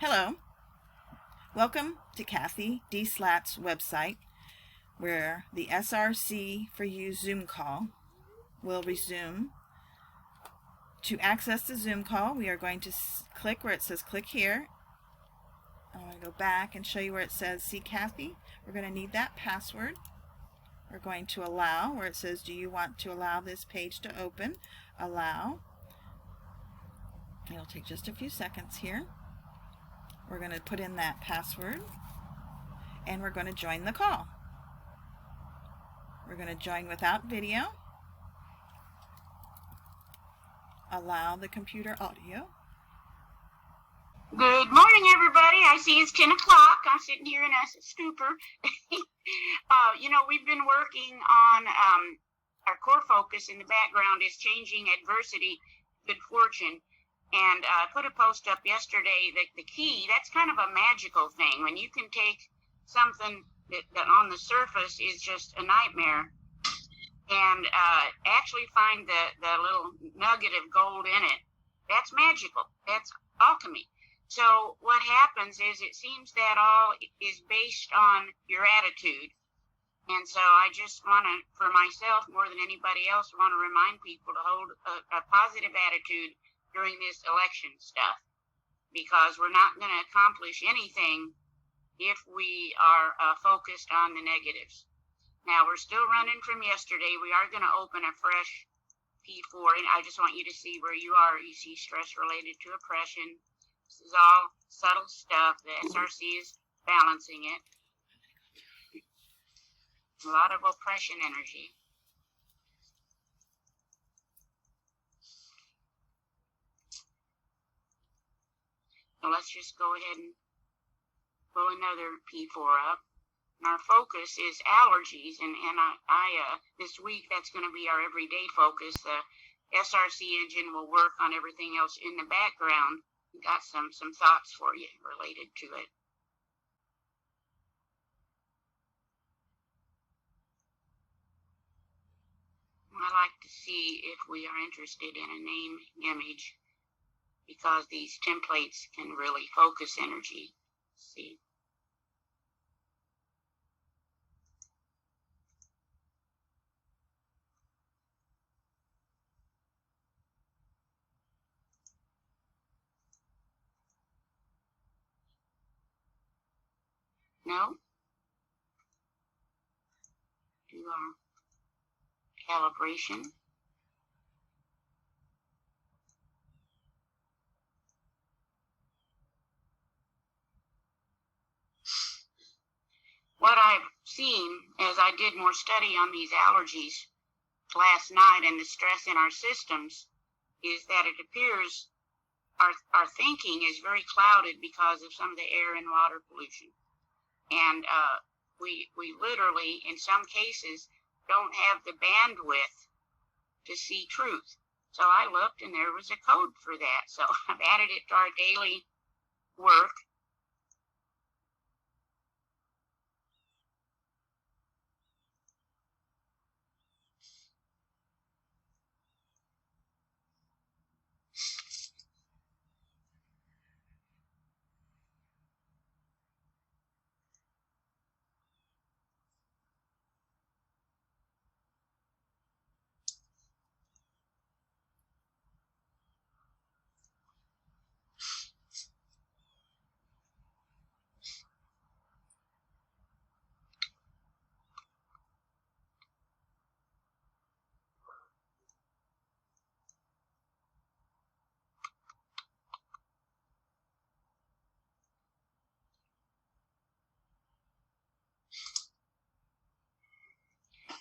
Hello, welcome to CathyDslayt's website, where the SRC4U Zoom call will resume. To access the Zoom call, we are going to click where it says click here. I'm going to go back and show you where it says see Cathy. We're going to need that password. We're going to allow where it says do you want to allow this page to open? Allow. It'll take just a few seconds here. We're going to put in that password and we're going to join the call. We're going to join without video. Allow the computer audio. Good morning, everybody. I see it's 10 o'clock. I'm sitting here in a stupor. We've been working on our core focus in the background is changing adversity, good fortune. And I put a post up yesterday that the key, that's kind of a magical thing. When you can take something that on the surface is just a nightmare and actually find the little nugget of gold in it, that's magical. That's alchemy. So what happens is it seems that all is based on your attitude. And so I just want to, for myself more than anybody else, want to remind people to hold a positive attitude during this election stuff, because we're not going to accomplish anything if we are focused on the negatives. Now, we're still running from yesterday. We are going to open a fresh P4, and I just want you to see where you are. You see stress related to oppression. This is all subtle stuff. The SRC is balancing it. A lot of oppression energy. So let's just go ahead and pull another P4 up. And our focus is allergies, and I this week that's going to be our everyday focus. The SRC engine will work on everything else in the background. Got some thoughts for you related to it. I like to see if we are interested in a name image, because these templates can really focus energy. Let's see. No? Do our calibration. What I've seen as I did more study on these allergies last night and the stress in our systems is that it appears our thinking is very clouded because of some of the air and water pollution. And we literally, in some cases, don't have the bandwidth to see truth. So I looked and there was a code for that. So I've added it to our daily work.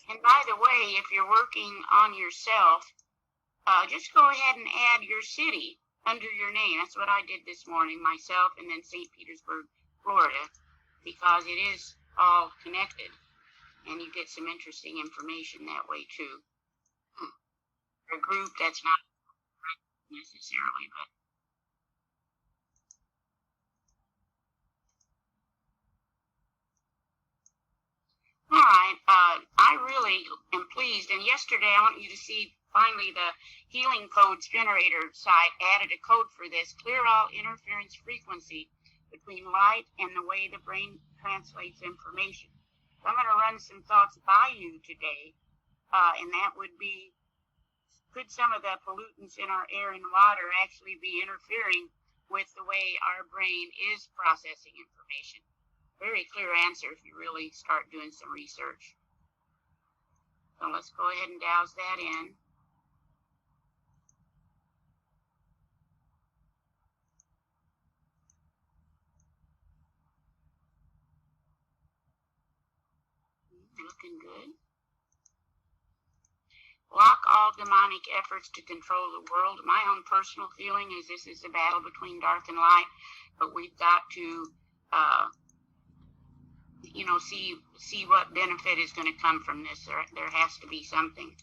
And by the way, if you're working on yourself, just go ahead and add your city under your name. That's what I did this morning, myself, and then St. Petersburg, Florida, because it is all connected, and you get some interesting information that way too. For a group that's not necessarily, but all right, I really am pleased. And yesterday, I want you to see finally the healing codes generator site added a code for this. Clear all interference frequency between light and the way the brain translates information. So I'm going to run some thoughts by you today, and that would be, could some of the pollutants in our air and water actually be interfering with the way our brain is processing information? Very clear answer if you really start doing some research. So let's go ahead and douse that in. Looking good. Block all demonic efforts to control the world. My own personal feeling is this is a battle between dark and light, but we've got to, see what benefit is going to come from this. There has to be something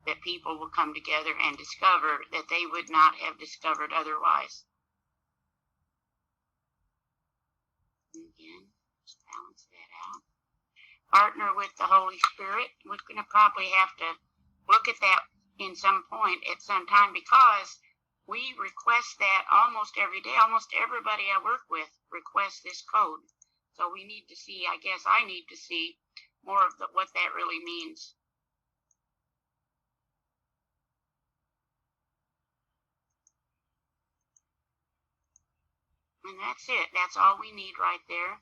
that people will come together and discover that they would not have discovered otherwise. Again, just balance that out. Partner with the Holy Spirit. We're going to probably have to look at that in some point at some time, because we request that almost every day. Almost everybody I work with requests this code. So we need to see, I guess I need to see more of what that really means. And that's it. That's all we need right there.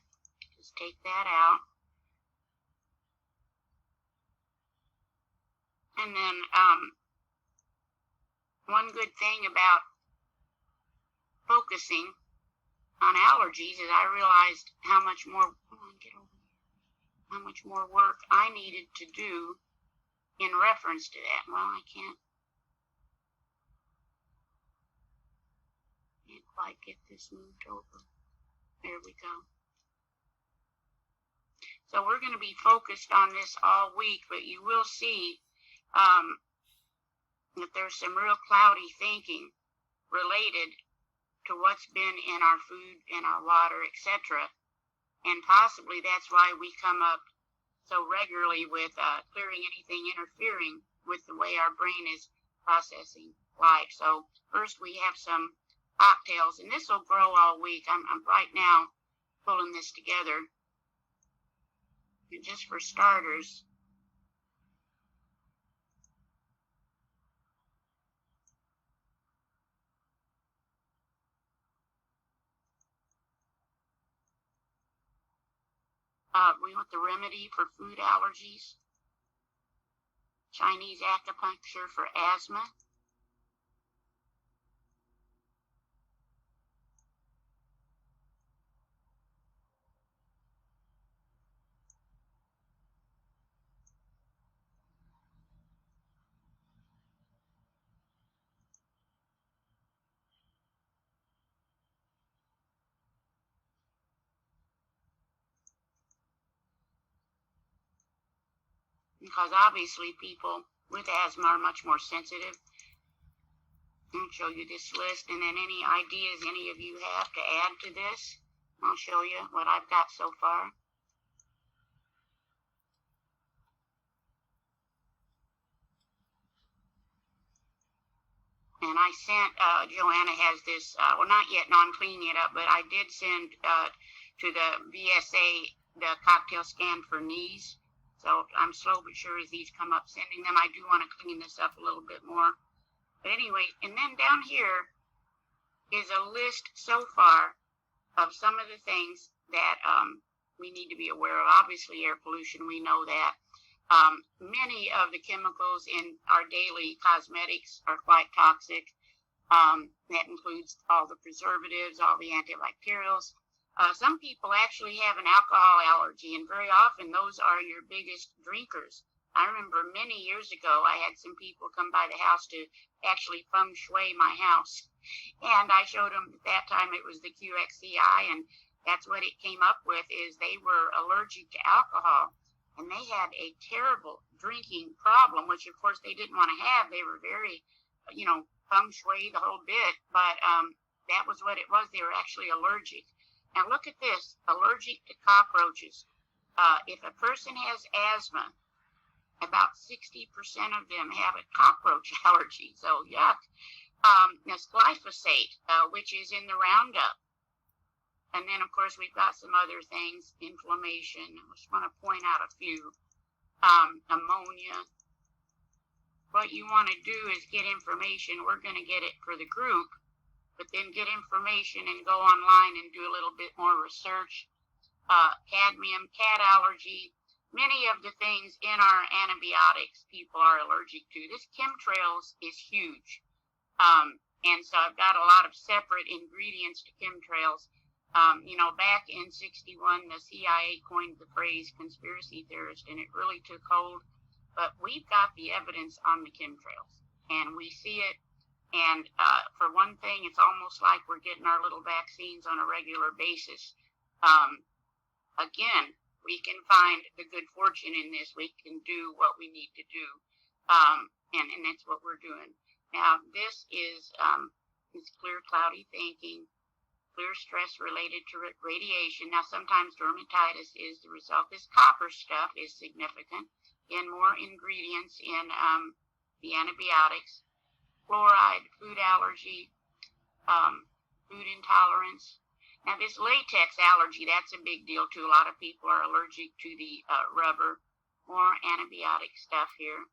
Just take that out. And then one good thing about focusing on allergies is I realized how much more work I needed to do in reference to that. Well, I can't quite get this moved over. There we go. So we're going to be focused on this all week, but you will see that there's some real cloudy thinking related to what's been in our food, in our water, etc. And possibly that's why we come up so regularly with clearing anything interfering with the way our brain is processing life. So first we have some cocktails, and this will grow all week. I'm right now pulling this together. And just for starters, we want the remedy for food allergies, Chinese acupuncture for asthma, because obviously people with asthma are much more sensitive. I'll show you this list, and then any ideas any of you have to add to this, I'll show you what I've got so far. And I sent, Joanna has this, well, not yet, no, I'm cleaning it up, but I did send to the VSA the cocktail scan for knees. So I'm slow but sure as these come up sending them. I do want to clean this up a little bit more. But anyway, and then down here is a list so far of some of the things that we need to be aware of. Obviously, air pollution, we know that. Many of the chemicals in our daily cosmetics are quite toxic. That includes all the preservatives, all the antibacterials. Some people actually have an alcohol allergy, and very often those are your biggest drinkers. I remember many years ago, I had some people come by the house to actually feng shui my house. And I showed them at that time it was the QXCI, and that's what it came up with, is they were allergic to alcohol. And they had a terrible drinking problem, which of course they didn't want to have. They were very, feng shui the whole bit, but that was what it was. They were actually allergic. Now look at this, allergic to cockroaches. If a person has asthma, about 60% of them have a cockroach allergy, so yuck. Now glyphosate, which is in the Roundup, And then, of course, we've got some other things, inflammation. I just want to point out a few. Ammonia. What you want to do is get information. We're going to get it for the group, but then get information and go online and do a little bit more research. Cadmium, cat allergy, many of the things in our antibiotics people are allergic to. This chemtrails is huge. And so I've got a lot of separate ingredients to chemtrails. Back in 61, the CIA coined the phrase conspiracy theorist, and it really took hold. But we've got the evidence on the chemtrails, and we see it. And for one thing, it's almost like we're getting our little vaccines on a regular basis. Again, we can find the good fortune in this. We can do what we need to do, and that's what we're doing. Now, this is clear cloudy thinking, clear stress related to radiation. Now, sometimes dermatitis is the result. This copper stuff is significant in more ingredients in the antibiotics. Fluoride, food allergy, food intolerance. Now, this latex allergy, that's a big deal too. A lot of people are allergic to the rubber. More antibiotic stuff here.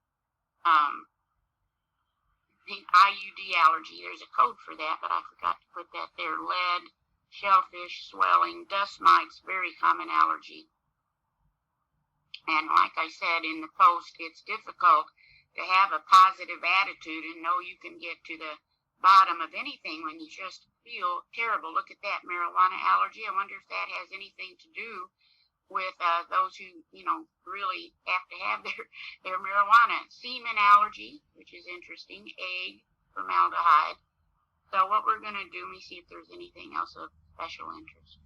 The IUD allergy, there's a code for that, but I forgot to put that there. Lead, shellfish, swelling, dust mites, very common allergy. And like I said in the post, it's difficult to have a positive attitude and know you can get to the bottom of anything when you just feel terrible. Look at that marijuana allergy. I wonder if that has anything to do with those who, really have to have their marijuana. Semen allergy, which is interesting. Egg, formaldehyde. So what we're going to do, let me see if there's anything else of special interest.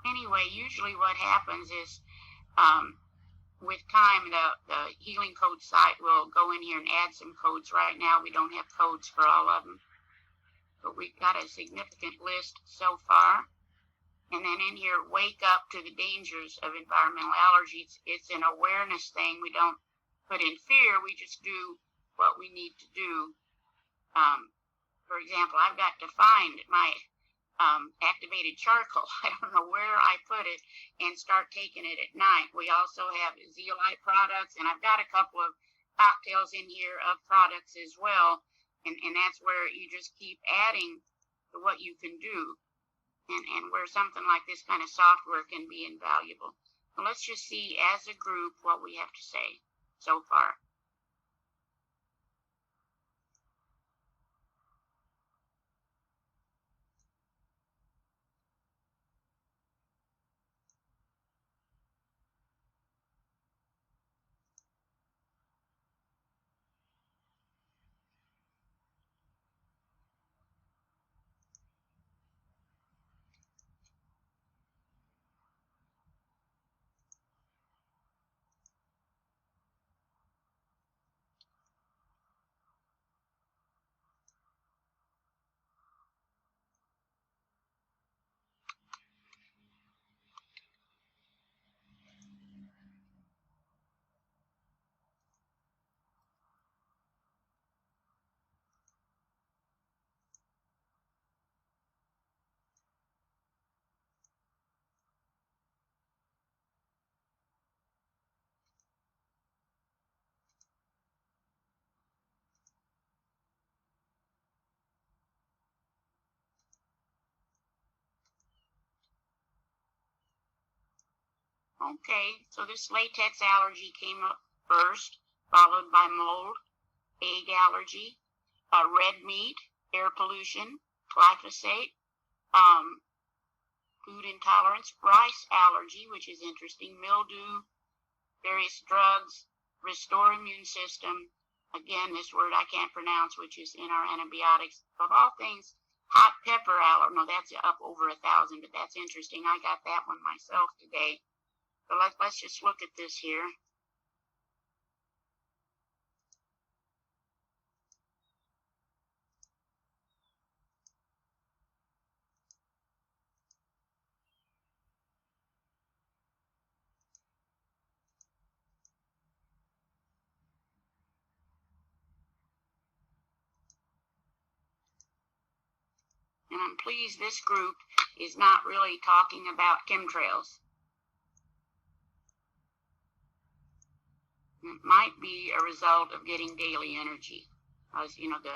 Anyway, usually what happens is with time, the healing code site will go in here and add some codes. Right now, we don't have codes for all of them, but we've got a significant list so far. And then in here, wake up to the dangers of environmental allergies. It's an awareness thing. We don't put in fear. We just do what we need to do. For example, I've got to find my activated charcoal. I don't know where I put it, and start taking it at night. We also have zeolite products, and I've got a couple of cocktails in here of products as well, and that's where you just keep adding to what you can do, and where something like this kind of software can be invaluable. So let's just see as a group what we have to say so far. Okay, so this latex allergy came up first, followed by mold, egg allergy, red meat, air pollution, glyphosate, food intolerance, rice allergy, which is interesting, mildew, various drugs, restore immune system. Again, this word I can't pronounce, which is in our antibiotics. Of all things, hot pepper allergy. No, that's up over 1,000, but that's interesting. I got that one myself today. So let's just look at this here. please, this group is not really talking about chemtrails. It might be a result of getting daily energy. As you know, the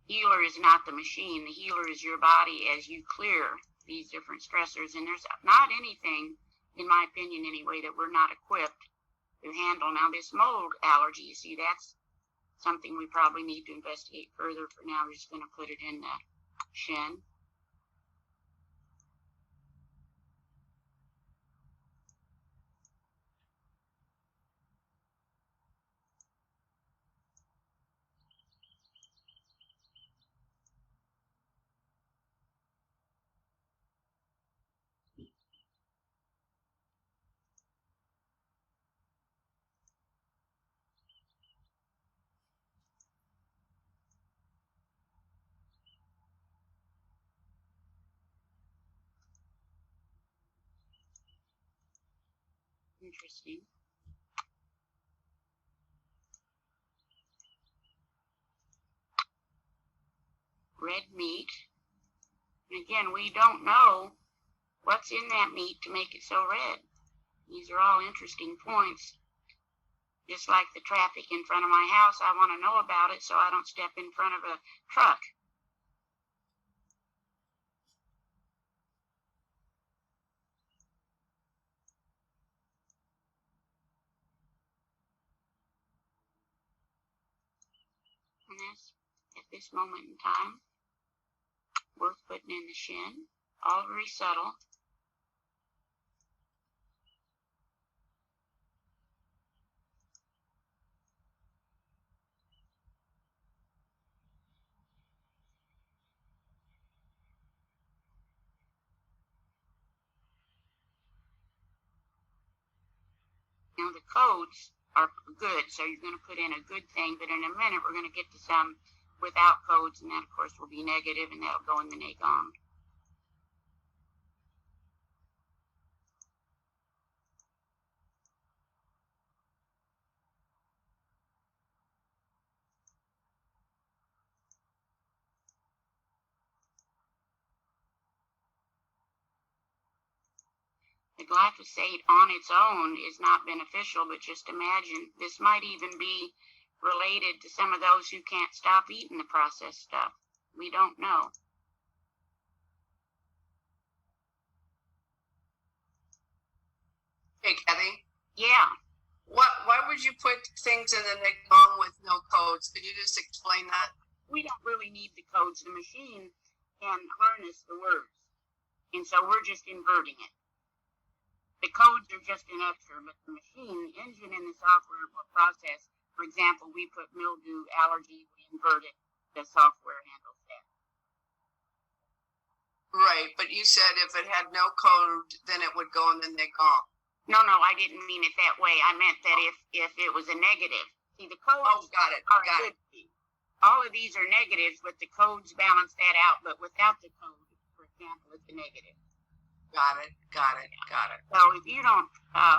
healer is not the machine. The healer is your body as you clear these different stressors. And there's not anything, in my opinion anyway, that we're not equipped to handle. Now, this mold allergy, you see, that's something we probably need to investigate further. For now, we're just going to put it in the shin. Interesting. Red meat. And again, we don't know what's in that meat to make it so red. These are all interesting points. Just like the traffic in front of my house, I want to know about it so I don't step in front of a truck. And that's, at this moment in time, worth putting in the shin. All very subtle. Now the codes are good, so you're going to put in a good thing, but in a minute we're going to get to some without codes, and that of course will be negative, and that'll go in the Gong. The glyphosate on its own is not beneficial, but just imagine this might even be related to some of those who can't stop eating the processed stuff. We don't know. Hey, Cathy. Yeah. Why would you put things in the Gong with no codes? Could you just explain that? We don't really need the codes. The machine can harness the words, and so we're just inverting it. The codes are just an extra, but the machine, the engine, and the software will process. For example, we put mildew, allergy, we invert it. The software handles that. Right, but you said if it had no code, then it would go in the Gong. No, I didn't mean it that way. I meant that if it was a negative. See, the codes got it. All of these are negatives, but the codes balance that out. But without the code, for example, it's a negative. Got it. So if you don't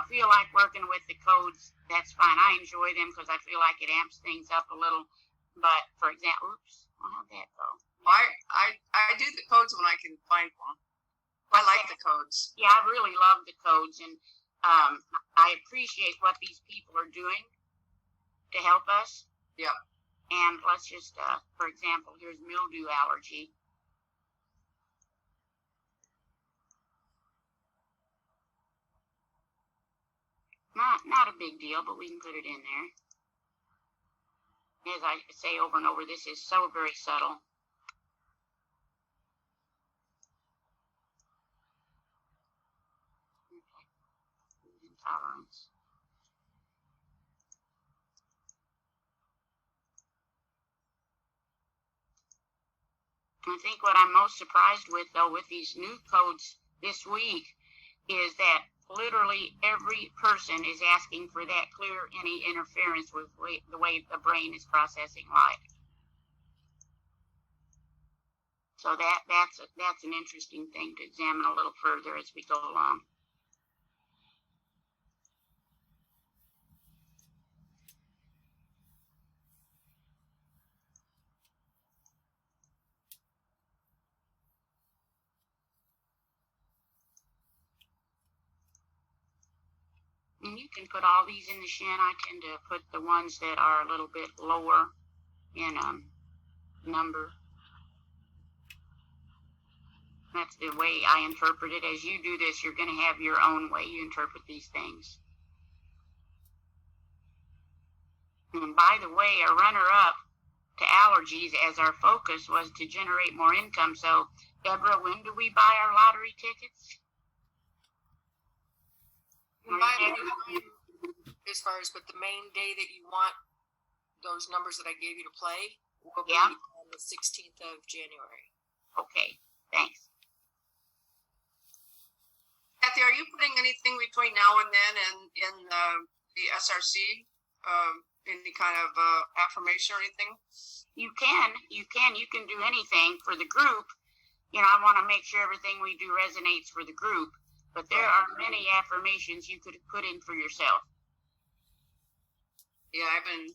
feel like working with the codes, that's fine. I enjoy them because I feel like it amps things up a little. But for example, oops, how'd that go? I do the codes when I can find one. I like the codes. Yeah, I really love the codes, and I appreciate what these people are doing to help us. Yep. And let's just, for example, here's mildew allergy. Not a big deal, but we can put it in there. As I say over and over, this is so very subtle. Intolerance. I think what I'm most surprised with, though, with these new codes this week, is that literally every person is asking for that clear any interference with the way the brain is processing light. So that's an interesting thing to examine a little further as we go along. And you can put all these in the shin. I tend to put the ones that are a little bit lower in number. That's the way I interpret it. As you do this, you're going to have your own way you interpret these things. And by the way, a runner-up to allergies as our focus was to generate more income. So, Deborah, when do we buy our lottery tickets? As far as, but the main day that you want those numbers that I gave you to play will be Yeah. on the 16th of January. Okay, thanks. Cathy, are you putting anything between now and then in the SRC? Any kind of affirmation or anything? You can do anything for the group. You know, I want to make sure everything we do resonates for the group, but there are many affirmations you could put in for yourself. Yeah, I've been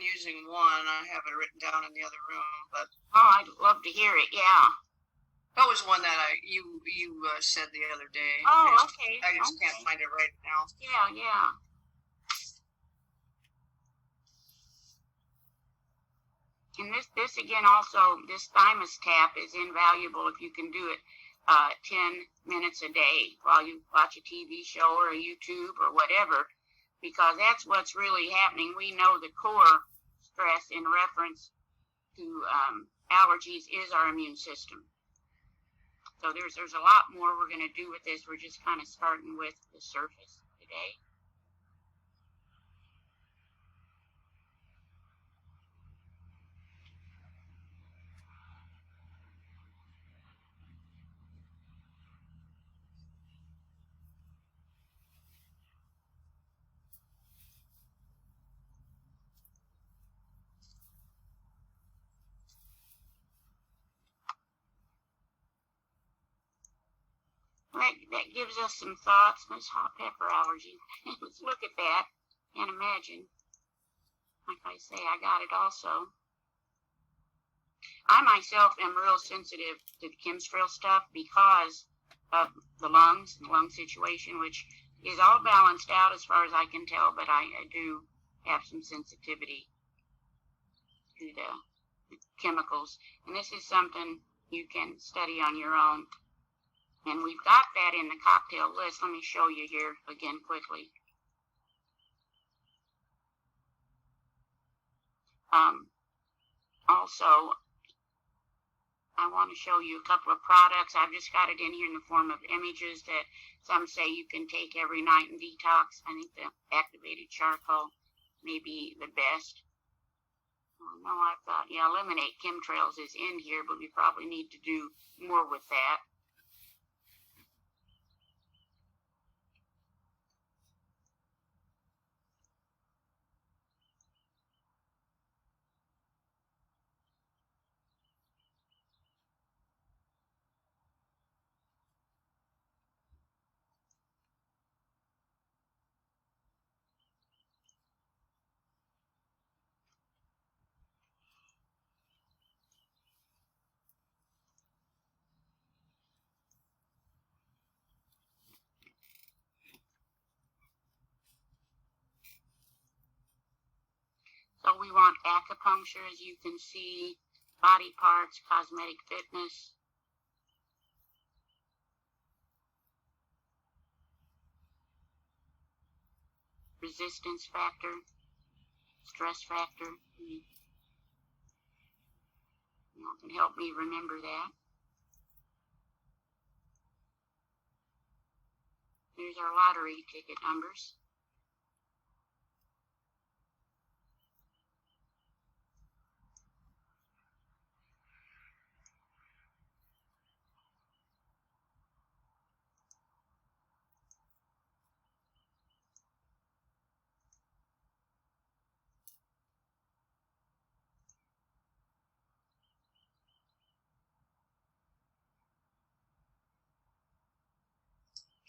using one. I have it written down in the other room, but Oh, I'd love to hear it. Yeah. that was one that you said the other day. Oh, I just okay. can't find it right now. Yeah. And this again also, this thymus tap is invaluable if you can do it 10 minutes a day while you watch a TV show or a YouTube or whatever, because that's what's really happening. We know the core stress in reference to allergies is our immune system. So there's a lot more we're going to do with this. We're just kind of starting with the surface today. That gives us some thoughts. This hot pepper allergy. Let's look at that and imagine. Like I say, I got it also. I myself am real sensitive to the chemtrail stuff because of the lung situation, which is all balanced out as far as I can tell, but I do have some sensitivity to the chemicals. And this is something you can study on your own. And we've got that in the cocktail list. Let me show you here again quickly. Also, I want to show you a couple of products. I've just got it in here in the form of images that some say you can take every night and detox. I think the activated charcoal may be the best. Oh, no, I thought, yeah, eliminate chemtrails is in here, but we probably need to do more with that. So we want acupuncture, as you can see, body parts, cosmetic fitness. Resistance factor, stress factor. You can help me remember that. Here's our lottery ticket numbers.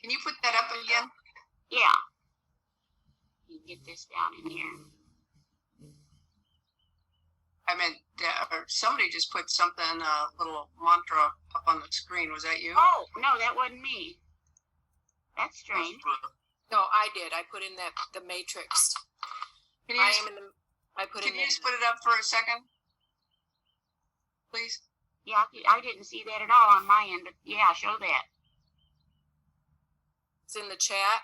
Can you put that up again? Yeah. You get this down in here. I mean, somebody just put something, a little mantra up on the screen. Was that you? Oh, no, that wasn't me. That's strange. No, I did. I put in the matrix. Can you Can you just put it up for a second, please? Yeah, I didn't see that at all on my end, but yeah, show that. It's in the chat.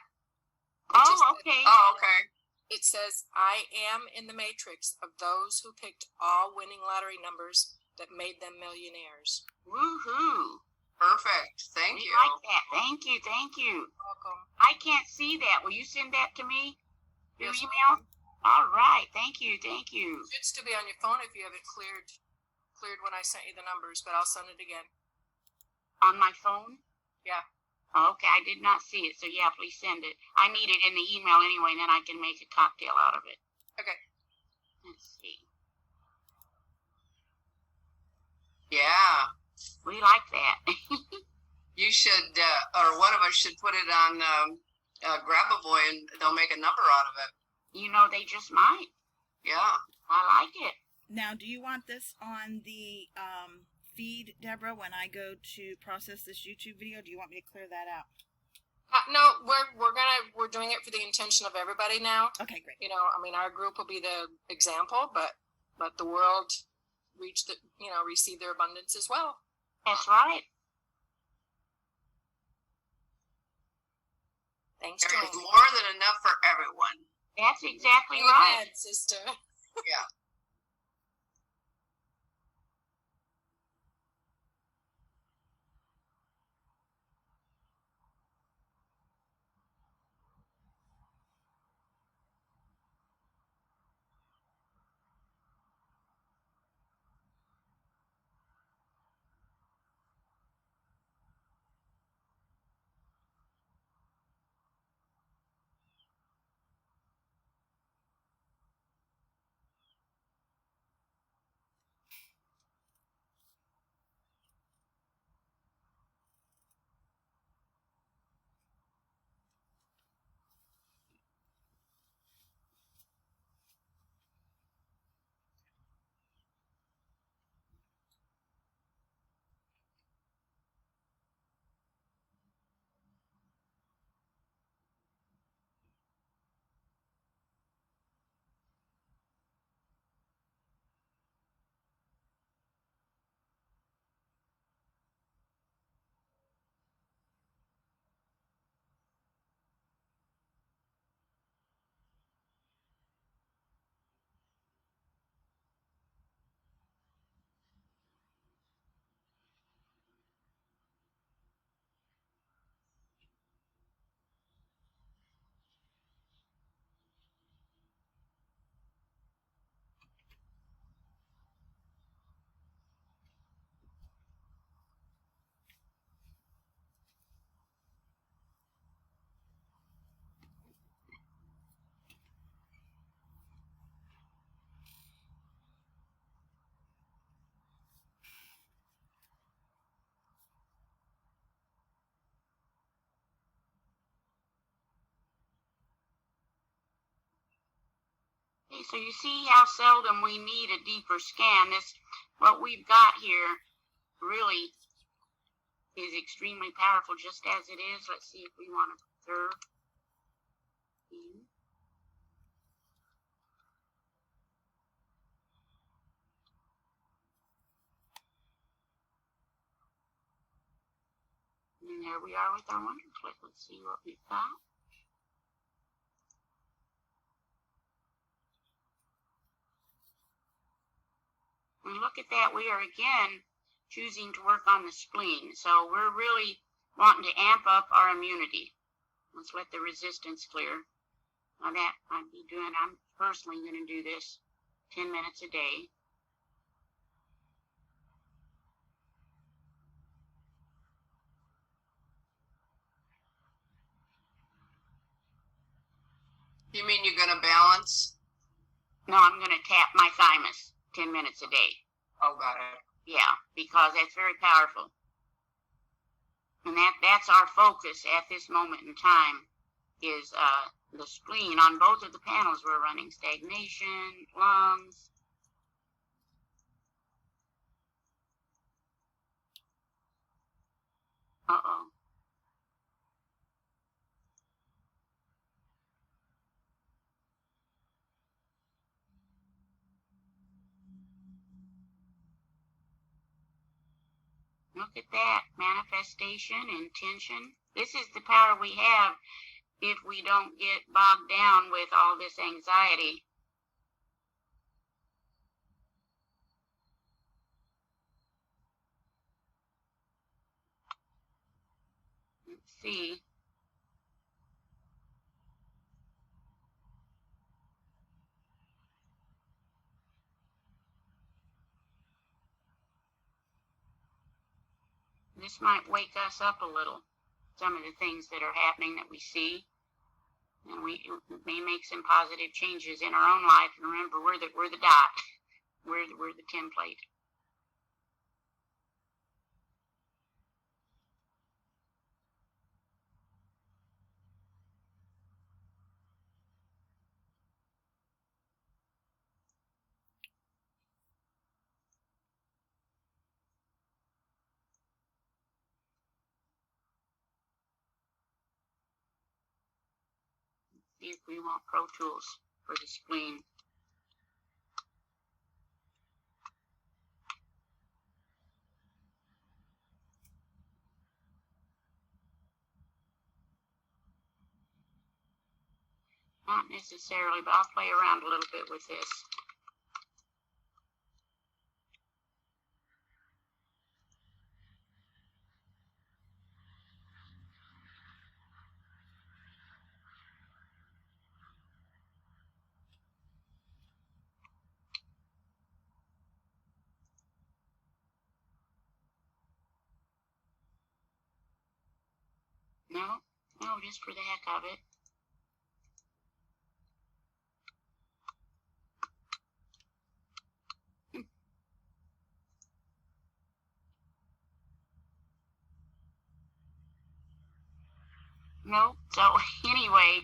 Oh, okay. Oh, okay. It says, I am in the matrix of those who picked all winning lottery numbers that made them millionaires. Woohoo. Perfect. Thank We you. like that. Thank you. Thank you. Welcome. I can't see that. Will you send that to me through Yes, email? ma'am. All right. Thank you. Thank you. It should still be on your phone if you have it cleared when I sent you the numbers, but I'll send it again. On my phone? Yeah. Okay, I did not see it, so yeah, please send it. I need it in the email anyway, and then I can make a cocktail out of it. Okay. Let's see. Yeah. We like that. You should, or one of us should put it on Grab-A-Boy, and they'll make a number out of it. You know, they just might. Yeah. I like it. Now, do you want this on the feed, Deborah, when I go to process this YouTube video? Do you want me to clear that out? No, we're doing it for the intention of everybody now. Okay, great. You know, I mean, our group will be the example, but let the world receive their abundance as well. That's right. Thanks, There's Tony. more than enough for everyone. That's exactly Go right. ahead, sister. Yeah. Okay, so you see how seldom we need a deeper scan. What we've got here really is extremely powerful just as it is. Let's see if we want to observe. And there we are with our wonder clip. Let's see what we've got. And look at that, we are again choosing to work on the spleen. So we're really wanting to amp up our immunity. Let's let the resistance clear. Now that I'm personally going to do this 10 minutes a day. You mean you're going to balance? No, I'm going to tap my thymus 10 minutes a day. Oh, got it. Yeah, because that's very powerful. And that's our focus at this moment in time is the spleen. On both of the panels, we're running stagnation, lungs. Uh-oh. Look at that. Manifestation, intention. This is the power we have if we don't get bogged down with all this anxiety. Let's see. This might wake us up a little. Some of the things that are happening that we see, and we may make some positive changes in our own life. And remember, we're the dot. We're the template. See if we want Pro Tools for the spleen. Not necessarily, but I'll play around a little bit with this. No, just for the heck of it. No, so anyway,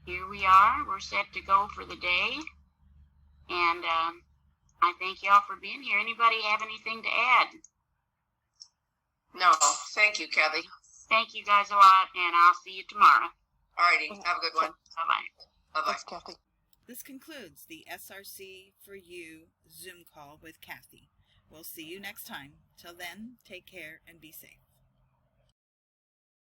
here we are. We're set to go for the day. And I thank y'all for being here. Anybody have anything to add? No, thank you, Cathy. Thank you guys a lot, and I'll see you tomorrow. Alrighty, have a good one. Bye-bye. Bye-bye. Thanks, Cathy. This concludes the SRC4U Zoom call with Cathy. We'll see you next time. Till then, take care and be safe.